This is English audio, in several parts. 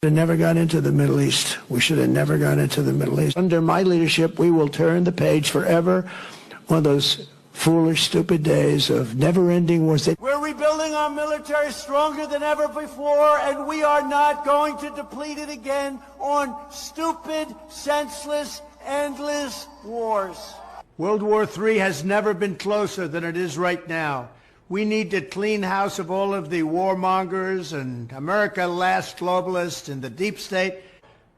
Never got into the Middle East. We should have never gone into the Middle East. Under my leadership, we will turn the page forever on those foolish, stupid days of never-ending wars. We're rebuilding our military stronger than ever before, and we are not going to deplete it again on stupid, senseless, endless wars. World War III has never been closer than it is right now. We need to clean house of all of the warmongers and America last globalists and the deep state.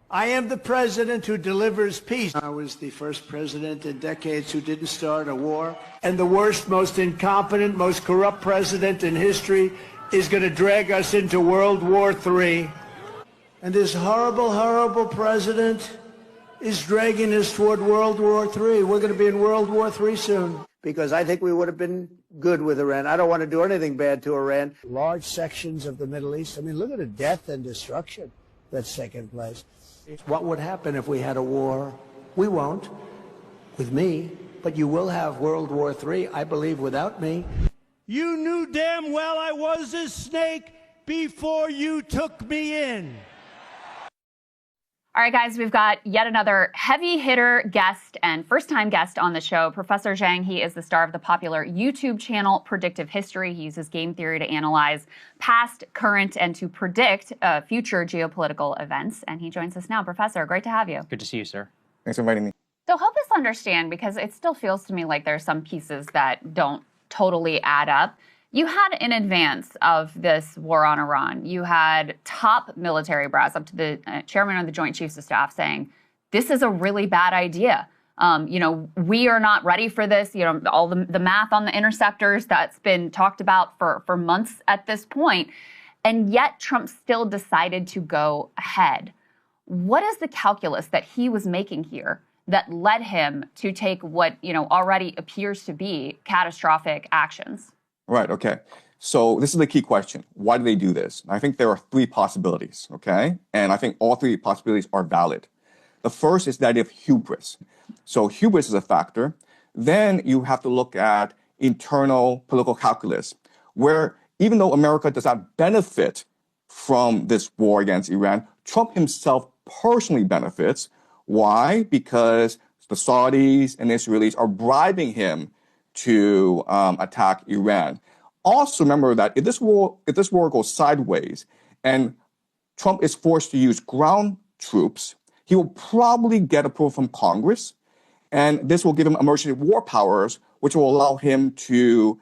I am the president who delivers peace. I was the first president in decades who didn't start a war. And the worst, most incompetent, most corrupt president in history is going to drag us into World War III. And this horrible, horrible president is dragging us toward World War III. We're going to be in World War III soon. Because I think we would have been good with Iran. I don't want to do anything bad to Iran. Large sections of the Middle East. I mean, look at the death and destruction that's taken place. What would happen if we had a war? We won't, with me, but you will have World War III, I believe, without me. You knew damn well I was a snake before you took me in. All right, guys, we've got yet another heavy hitter guest and first-time guest on the show. Professor Zhang, he is the star of the popular YouTube channel Predictive History. He uses game theory to analyze past, current, and to predict future geopolitical events. And he joins us now. Professor, great to have you. Good to see you, sir. Thanks for inviting me. So help us understand, because it still feels to me like there's some pieces that don't totally add up. You had, in advance of this war on Iran, you had top military brass up to the chairman of the Joint Chiefs of Staff saying, this is a really bad idea. We are not ready for this. All the math on the interceptors that's been talked about for months at this point. And yet Trump still decided to go ahead. What is the calculus that he was making here that led him to take what, already appears to be catastrophic actions? Right, okay. So this is the key question. Why do they do this? I think there are three possibilities, okay? And I think all three possibilities are valid. The first is the idea of hubris. So hubris is a factor. Then you have to look at internal political calculus, where even though America does not benefit from this war against Iran, Trump himself personally benefits. Why? Because the Saudis and Israelis are bribing him to attack Iran. Also remember that if this war goes sideways and Trump is forced to use ground troops, he will probably get approval from Congress, and this will give him emergency war powers, which will allow him to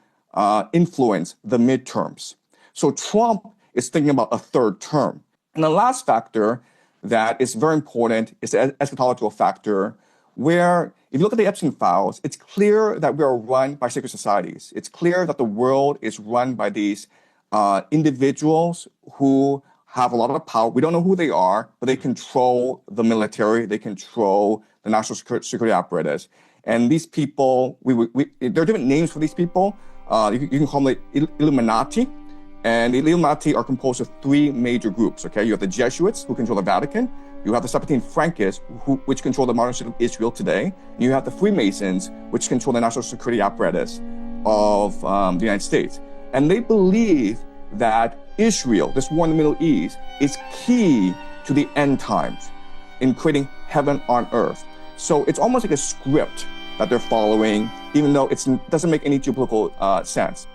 influence the midterms. So Trump is thinking about a third term. And the last factor that is very important is the eschatological factor, where if you look at the Epstein files, it's clear that we are run by secret societies. It's clear that the world is run by these individuals who have a lot of power. We don't know who they are, but they control the military. They control the national security apparatus. And these people, there are different names for these people. You can call them the Illuminati. And the Illuminati are composed of three major groups, okay? You have the Jesuits, who control the Vatican. You have the Sephardim Frankists, which control the modern state of Israel today. You have the Freemasons, which control the national security apparatus of the United States. And they believe that Israel, this war in the Middle East, is key to the end times in creating heaven on earth. So it's almost like a script that they're following, even though it doesn't make any geopolitical sense.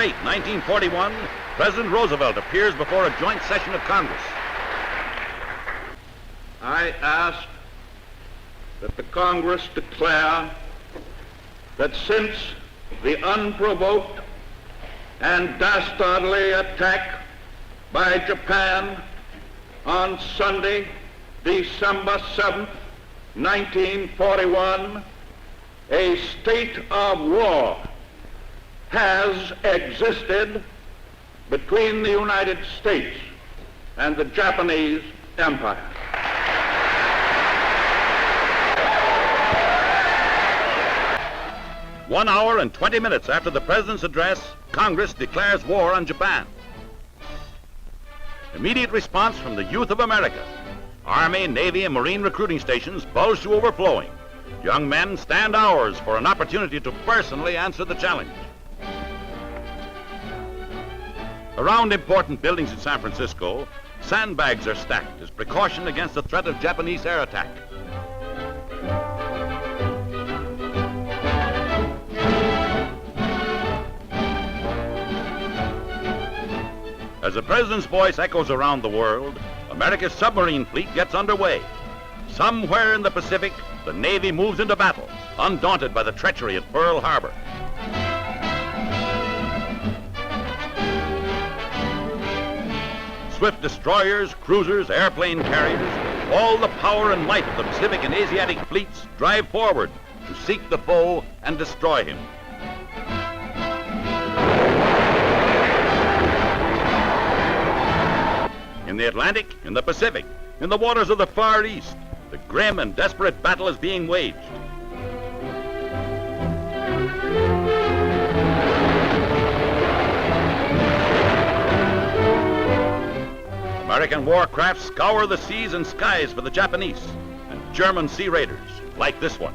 8, 1941, President Roosevelt appears before a joint session of Congress. I ask that the Congress declare that since the unprovoked and dastardly attack by Japan on Sunday, December 7th, 1941, a state of war has existed between the United States and the Japanese Empire. One hour and 20 minutes after the President's address, Congress declares war on Japan. Immediate response from the youth of America. Army, Navy, and Marine recruiting stations bulge to overflowing. Young men stand hours for an opportunity to personally answer the challenge. Around important buildings in San Francisco, sandbags are stacked as precaution against the threat of Japanese air attack. As the President's voice echoes around the world, America's submarine fleet gets underway. Somewhere in the Pacific, the Navy moves into battle, undaunted by the treachery at Pearl Harbor. Swift destroyers, cruisers, airplane carriers, all the power and might of the Pacific and Asiatic fleets drive forward to seek the foe and destroy him. In the Atlantic, in the Pacific, in the waters of the Far East, the grim and desperate battle is being waged. American warcraft scour the seas and skies for the Japanese, and German sea raiders, like this one.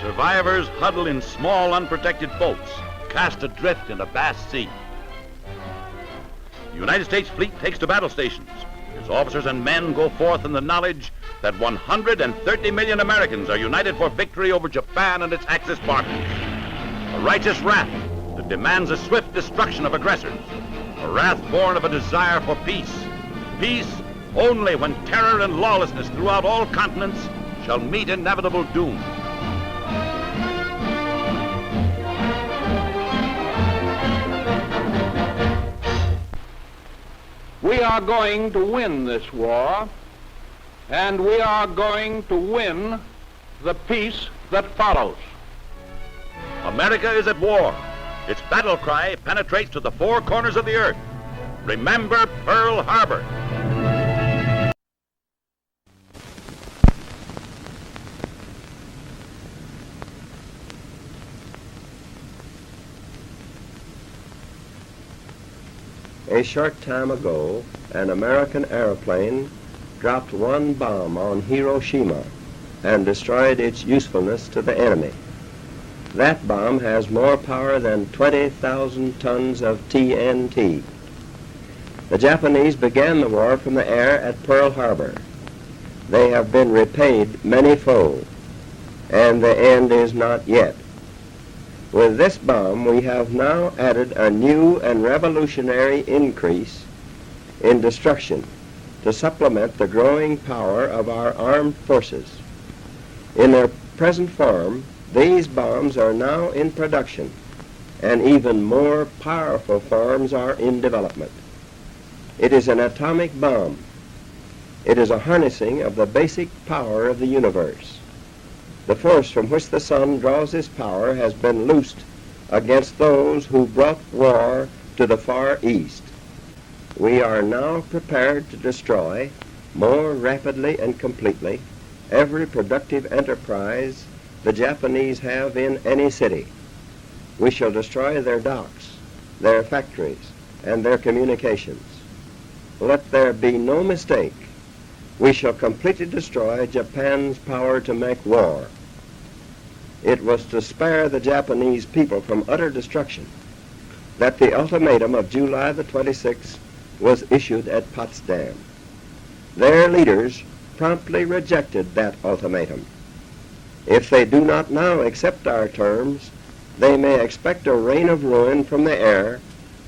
Survivors huddle in small, unprotected boats, cast adrift in a vast sea. The United States fleet takes to battle stations. Its officers and men go forth in the knowledge that 130 million Americans are united for victory over Japan and its Axis partners. A righteous wrath that demands a swift destruction of aggressors. A wrath born of a desire for peace. Peace only when terror and lawlessness throughout all continents shall meet inevitable doom. We are going to win this war, and we are going to win the peace that follows. America is at war. Its battle cry penetrates to the four corners of the earth. Remember Pearl Harbor. A short time ago, an American airplane dropped one bomb on Hiroshima and destroyed its usefulness to the enemy. That bomb has more power than 20,000 tons of TNT. The Japanese began the war from the air at Pearl Harbor. They have been repaid many-fold, and the end is not yet. With this bomb, we have now added a new and revolutionary increase in destruction to supplement the growing power of our armed forces. In their present form, these bombs are now in production, and even more powerful forms are in development. It is an atomic bomb. It is a harnessing of the basic power of the universe. The force from which the sun draws his power has been loosed against those who brought war to the Far East. We are now prepared to destroy more rapidly and completely every productive enterprise the Japanese have in any city. We shall destroy their docks, their factories, and their communications. Let there be no mistake. We shall completely destroy Japan's power to make war. It was to spare the Japanese people from utter destruction that the ultimatum of July the 26th was issued at Potsdam. Their leaders promptly rejected that ultimatum. If they do not now accept our terms, they may expect a rain of ruin from the air,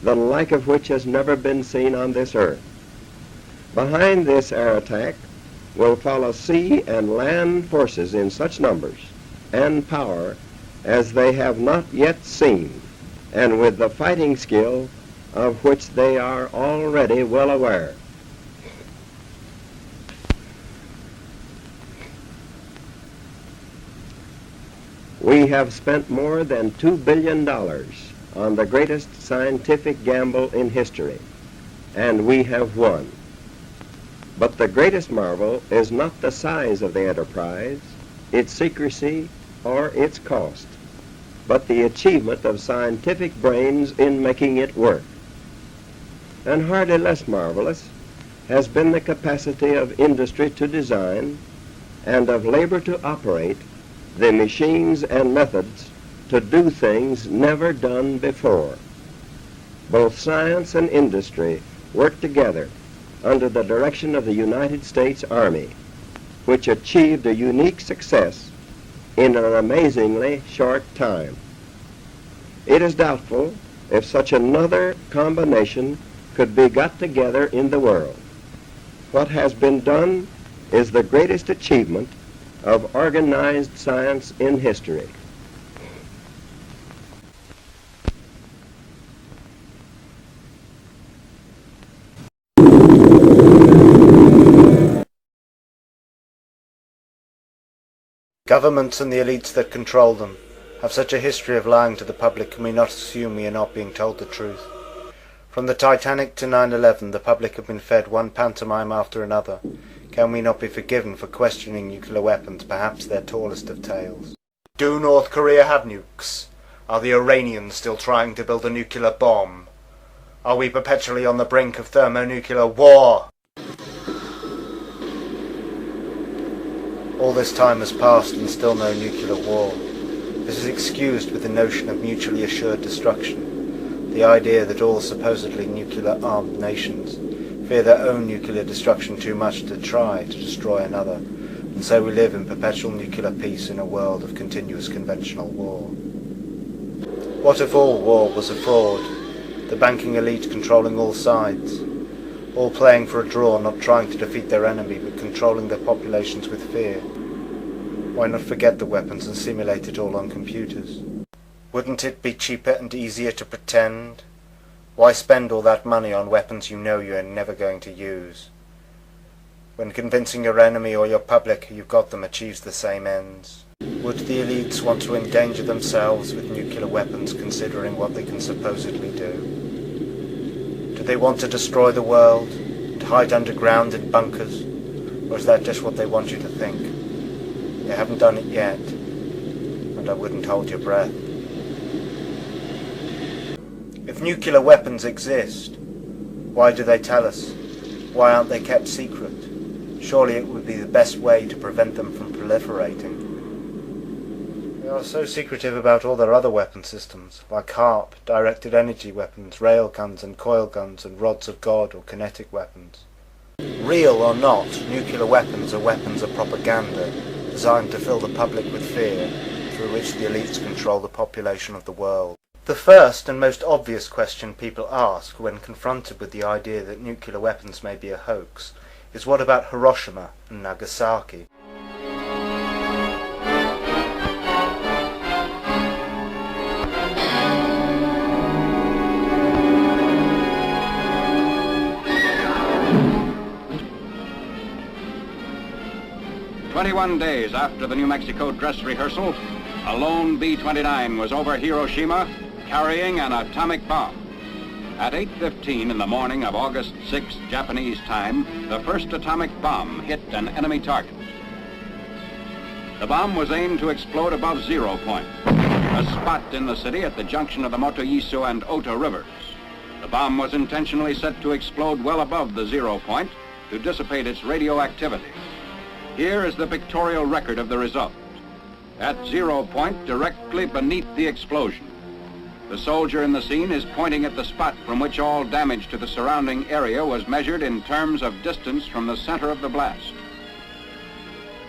the like of which has never been seen on this earth. Behind this air attack will follow sea and land forces in such numbers and power as they have not yet seen, and with the fighting skill of which they are already well aware. We have spent more than $2 billion on the greatest scientific gamble in history, and we have won. But the greatest marvel is not the size of the enterprise, its secrecy, or its cost, but the achievement of scientific brains in making it work. And hardly less marvelous has been the capacity of industry to design and of labor to operate the machines and methods to do things never done before. Both science and industry work together under the direction of the United States Army, which achieved a unique success in an amazingly short time. It is doubtful if such another combination could be got together in the world. What has been done is the greatest achievement of organized science in history. Governments and the elites that control them have such a history of lying to the public, can we not assume we are not being told the truth? From the Titanic to 9/11, the public have been fed one pantomime after another. Can we not be forgiven for questioning nuclear weapons, perhaps their tallest of tales? Do North Korea have nukes? Are the Iranians still trying to build a nuclear bomb? Are we perpetually on the brink of thermonuclear war? All this time has passed and still no nuclear war. This is excused with the notion of mutually assured destruction, the idea that all supposedly nuclear-armed nations fear their own nuclear destruction too much to try to destroy another, and so we live in perpetual nuclear peace in a world of continuous conventional war. What if all war was a fraud, the banking elite controlling all sides, all playing for a draw, not trying to defeat their enemy, but controlling their populations with fear? Why not forget the weapons and simulate it all on computers? Wouldn't it be cheaper and easier to pretend? Why spend all that money on weapons you know you are never going to use? When convincing your enemy or your public you've got them achieves the same ends. Would the elites want to endanger themselves with nuclear weapons, considering what they can supposedly do? Do they want to destroy the world and hide underground in bunkers? Or is that just what they want you to think? They haven't done it yet, and I wouldn't hold your breath. If nuclear weapons exist, why do they tell us? Why aren't they kept secret? Surely it would be the best way to prevent them from proliferating. They are so secretive about all their other weapon systems, like HARP, directed energy weapons, railguns and coil guns and rods of God or kinetic weapons. Real or not, nuclear weapons are weapons of propaganda, designed to fill the public with fear, through which the elites control the population of the world. The first and most obvious question people ask when confronted with the idea that nuclear weapons may be a hoax is, what about Hiroshima and Nagasaki? 21 days after the New Mexico dress rehearsal, a lone B-29 was over Hiroshima carrying an atomic bomb. At 8:15 in the morning of August 6, Japanese time, the first atomic bomb hit an enemy target. The bomb was aimed to explode above 0 point, a spot in the city at the junction of the Motoyiso and Ota rivers. The bomb was intentionally set to explode well above the 0 point to dissipate its radioactivity. Here is the pictorial record of the result. At 0 point, directly beneath the explosion, the soldier in the scene is pointing at the spot from which all damage to the surrounding area was measured in terms of distance from the center of the blast.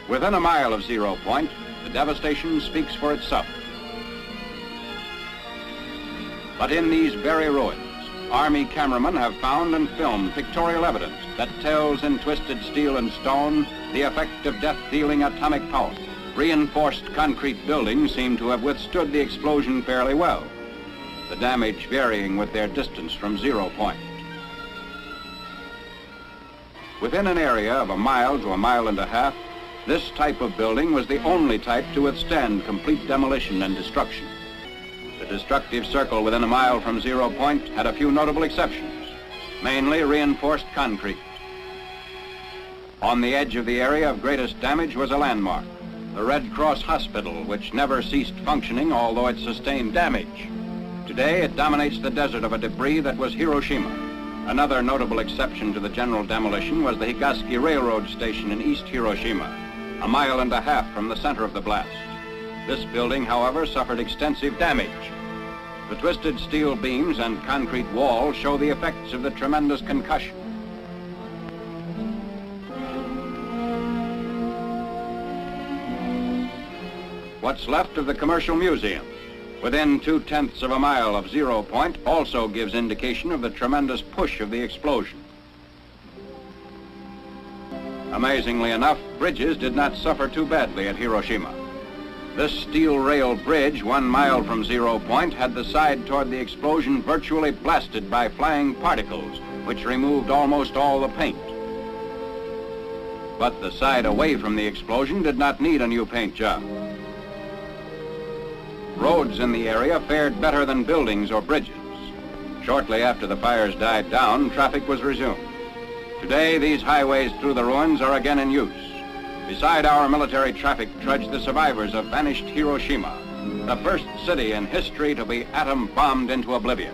Within a mile of 0 point, the devastation speaks for itself. But in these very ruins, Army cameramen have found and filmed pictorial evidence that tells in twisted steel and stone the effect of death-dealing atomic power. Reinforced concrete buildings seem to have withstood the explosion fairly well, the damage varying with their distance from 0 point. Within an area of a mile to a mile and a half, this type of building was the only type to withstand complete demolition and destruction. The destructive circle within a mile from 0 point had a few notable exceptions, mainly reinforced concrete. On the edge of the area of greatest damage was a landmark, the Red Cross Hospital, which never ceased functioning although it sustained damage. Today, it dominates the desert of a debris that was Hiroshima. Another notable exception to the general demolition was the Higaski Railroad Station in East Hiroshima, a mile and a half from the center of the blast. This building, however, suffered extensive damage. The twisted steel beams and concrete wall show the effects of the tremendous concussion. What's left of the Commercial Museum, within 2/10 of a mile of 0 point, also gives indication of the tremendous push of the explosion. Amazingly enough, bridges did not suffer too badly at Hiroshima. This steel rail bridge 1 mile from 0 point had the side toward the explosion virtually blasted by flying particles, which removed almost all the paint. But the side away from the explosion did not need a new paint job. Roads in the area fared better than buildings or bridges. Shortly after the fires died down, traffic was resumed. Today, these highways through the ruins are again in use. Beside our military traffic trudge the survivors of vanished Hiroshima, the first city in history to be atom bombed into oblivion.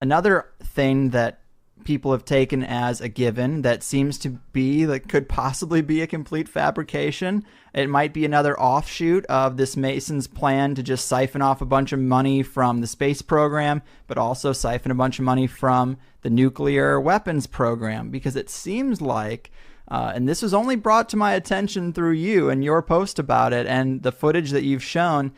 Another thing that people have taken as a given that seems to be, that could possibly be a complete fabrication. It might be another offshoot of this Mason's plan to just siphon off a bunch of money from the space program, but also siphon a bunch of money from the nuclear weapons program, because it seems like, and this was only brought to my attention through you and your post about it and the footage that you've shown,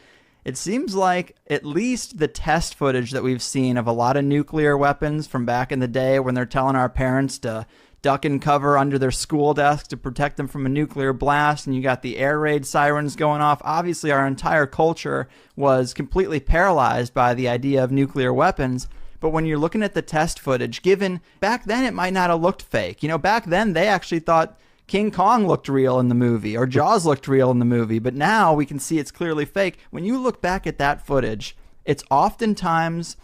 it seems like at least the test footage that we've seen of a lot of nuclear weapons from back in the day when they're telling our parents to duck and cover under their school desk to protect them from a nuclear blast, and you got the air raid sirens going off. Obviously, our entire culture was completely paralyzed by the idea of nuclear weapons. But when you're looking at the test footage, given back then it might not have looked fake. You know, back then they actually thought King Kong looked real in the movie, or Jaws looked real in the movie, but now we can see it's clearly fake. When you look back at that footage, it's oftentimes,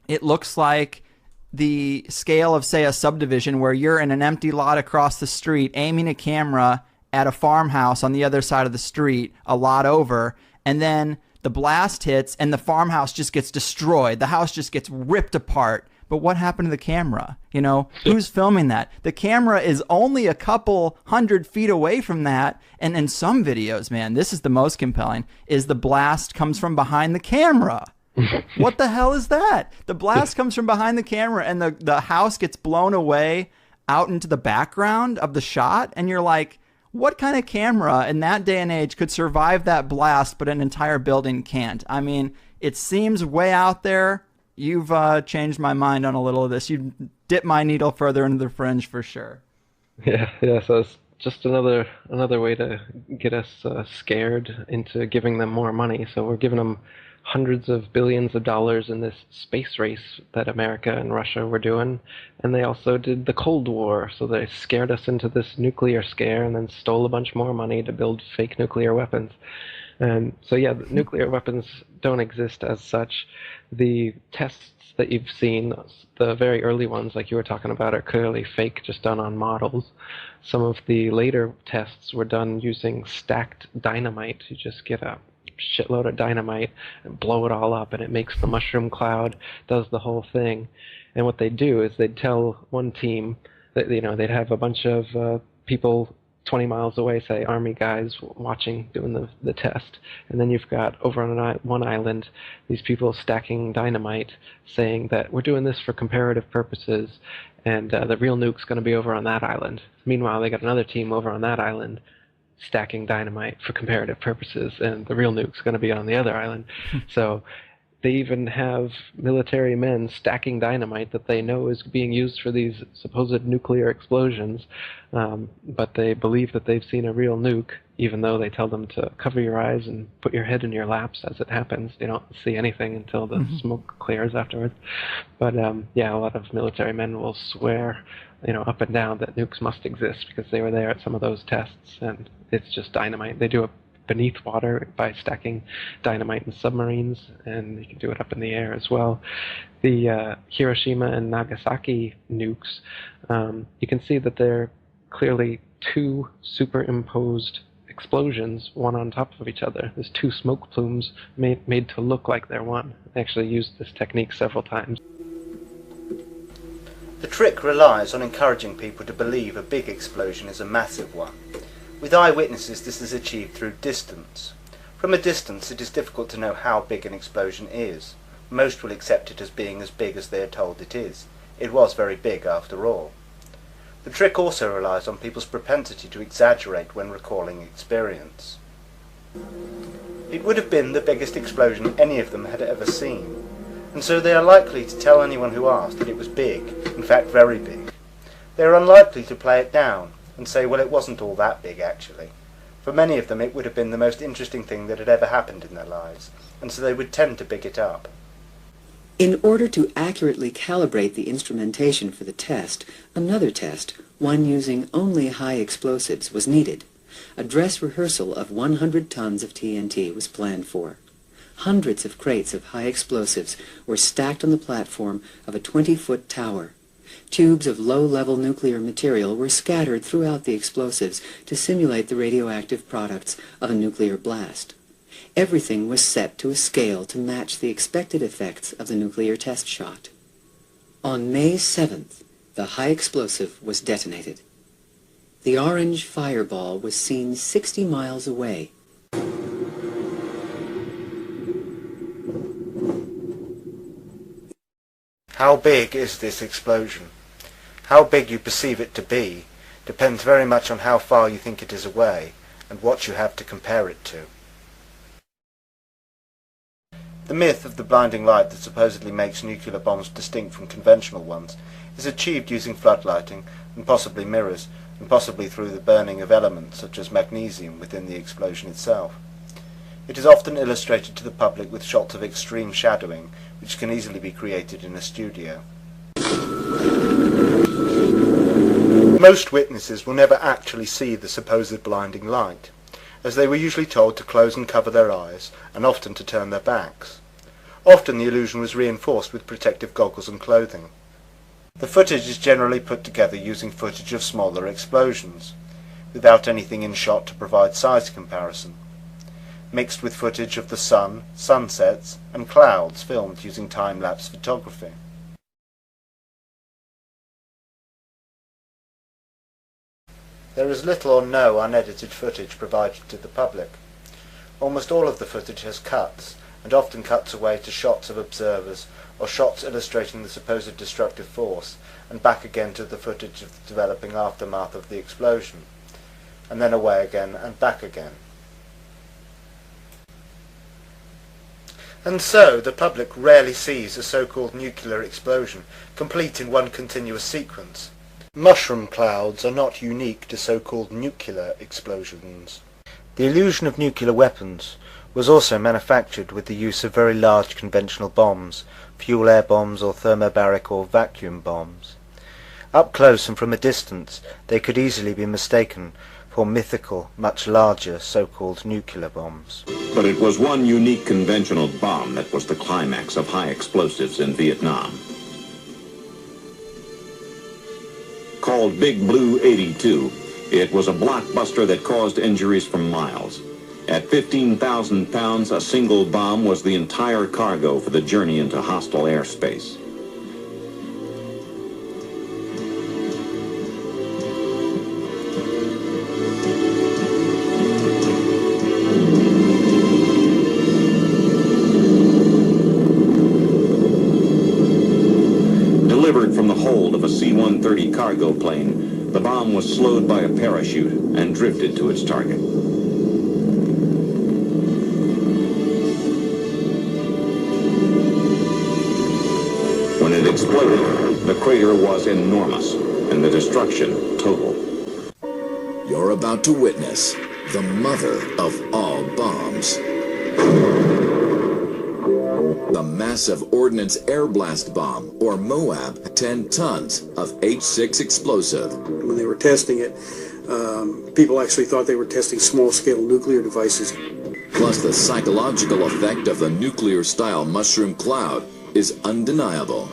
it looks like the scale of, say, a subdivision where you're in an empty lot across the street aiming a camera at a farmhouse on the other side of the street, a lot over, and then the blast hits and the farmhouse just gets destroyed. The house just gets ripped apart. But what happened to the camera? You know, who's filming that? The camera is only a couple 100 feet away from that. And in some videos, man, this is the most compelling, is the blast comes from behind the camera. What the hell is that? The blast comes from behind the camera and the house gets blown away out into the background of the shot. And you're like, what kind of camera in that day and age could survive that blast, but an entire building can't? I mean, it seems way out there. You've changed my mind on a little of this. You dipped my needle further into the fringe for sure. Yeah. So it's just another way to get us scared into giving them more money. So we're giving them hundreds of billions of dollars in this space race that America and Russia were doing, and they also did the Cold War. So they scared us into this nuclear scare, and then stole a bunch more money to build fake nuclear weapons. And so yeah, nuclear weapons don't exist as such. The tests that you've seen, the very early ones like you were talking about, are clearly fake, just done on models. Some of the later tests were done using stacked dynamite. You just get a shitload of dynamite and blow it all up, and it makes the mushroom cloud, does the whole thing. And what they do is they'd tell one team that, you know, they'd have a bunch of people 20 miles away, say army guys watching, doing the test, and then you've got over on one island these people stacking dynamite, saying that we're doing this for comparative purposes, and the real nuke's going to be over on that island. Meanwhile, they got another team over on that island stacking dynamite for comparative purposes, and the real nuke's going to be on the other island. So they even have military men stacking dynamite that they know is being used for these supposed nuclear explosions, but they believe that they've seen a real nuke, even though they tell them to cover your eyes and put your head in your laps as it happens. You don't see anything until the smoke clears afterwards. But yeah, a lot of military men will swear, you know, up and down that nukes must exist because they were there at some of those tests, and it's just dynamite. They do it beneath water by stacking dynamite in submarines, and they can do it up in the air as well. The Hiroshima and Nagasaki nukes, you can see that they're clearly two superimposed explosions, one on top of each other. There's two smoke plumes made to look like they're one. I actually used this technique several times. The trick relies on encouraging people to believe a big explosion is a massive one. With eyewitnesses, this is achieved through distance. From a distance, it is difficult to know how big an explosion is. Most will accept it as being as big as they are told it is. It was very big after all. The trick also relies on people's propensity to exaggerate when recalling experience. It would have been the biggest explosion any of them had ever seen, and so they are likely to tell anyone who asked that it was big, in fact very big. They are unlikely to play it down and say, well, it wasn't all that big actually. For many of them it would have been the most interesting thing that had ever happened in their lives, and so they would tend to big it up. In order to accurately calibrate the instrumentation for the test, another test, one using only high explosives, was needed. A dress rehearsal of 100 tons of TNT was planned for. Hundreds of crates of high explosives were stacked on the platform of a 20-foot tower. Tubes of low-level nuclear material were scattered throughout the explosives to simulate the radioactive products of a nuclear blast. Everything was set to a scale to match the expected effects of the nuclear test shot. On May 7th, the high explosive was detonated. The orange fireball was seen 60 miles away. How big is this explosion? How big you perceive it to be depends very much on how far you think it is away and what you have to compare it to. The myth of the blinding light that supposedly makes nuclear bombs distinct from conventional ones is achieved using floodlighting and possibly mirrors, and possibly through the burning of elements such as magnesium within the explosion itself. It is often illustrated to the public with shots of extreme shadowing, which can easily be created in a studio. Most witnesses will never actually see the supposed blinding light, as they were usually told to close and cover their eyes, and often to turn their backs. Often the illusion was reinforced with protective goggles and clothing. The footage is generally put together using footage of smaller explosions, without anything in shot to provide size comparison, mixed with footage of the sun, sunsets, and clouds filmed using time-lapse photography. There is little or no unedited footage provided to the public. Almost all of the footage has cuts, and often cuts away to shots of observers or shots illustrating the supposed destructive force, and back again to the footage of the developing aftermath of the explosion, and then away again and back again. And so the public rarely sees a so-called nuclear explosion complete in one continuous sequence. Mushroom clouds are not unique to so-called nuclear explosions. The illusion of nuclear weapons was also manufactured with the use of very large conventional bombs, fuel air bombs or thermobaric or vacuum bombs. Up close and from a distance they could easily be mistaken for mythical, much larger so-called nuclear bombs. But it was one unique conventional bomb that was the climax of high explosives in Vietnam. Called Big Blue 82, it was a blockbuster that caused injuries for miles. At 15,000 pounds, a single bomb was the entire cargo for the journey into hostile airspace. Delivered from the hold of a C-130 cargo plane, the bomb was slowed by a parachute and drifted to its target. When it exploded, the crater was enormous and the destruction total. You're about to witness the mother of all bombs. The massive Ordnance Air Blast Bomb, or MOAB, 10 tons of H6 explosive. When they were testing it, people actually thought they were testing small-scale nuclear devices. Plus, the psychological effect of the nuclear-style mushroom cloud is undeniable.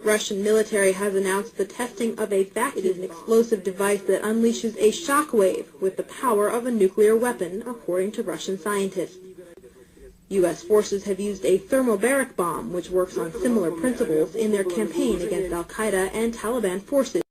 Russian military has announced the testing of a vacuum explosive device that unleashes a shockwave with the power of a nuclear weapon, according to Russian scientists. U.S. forces have used a thermobaric bomb, which works on similar principles, in their campaign against al-Qaeda and Taliban forces.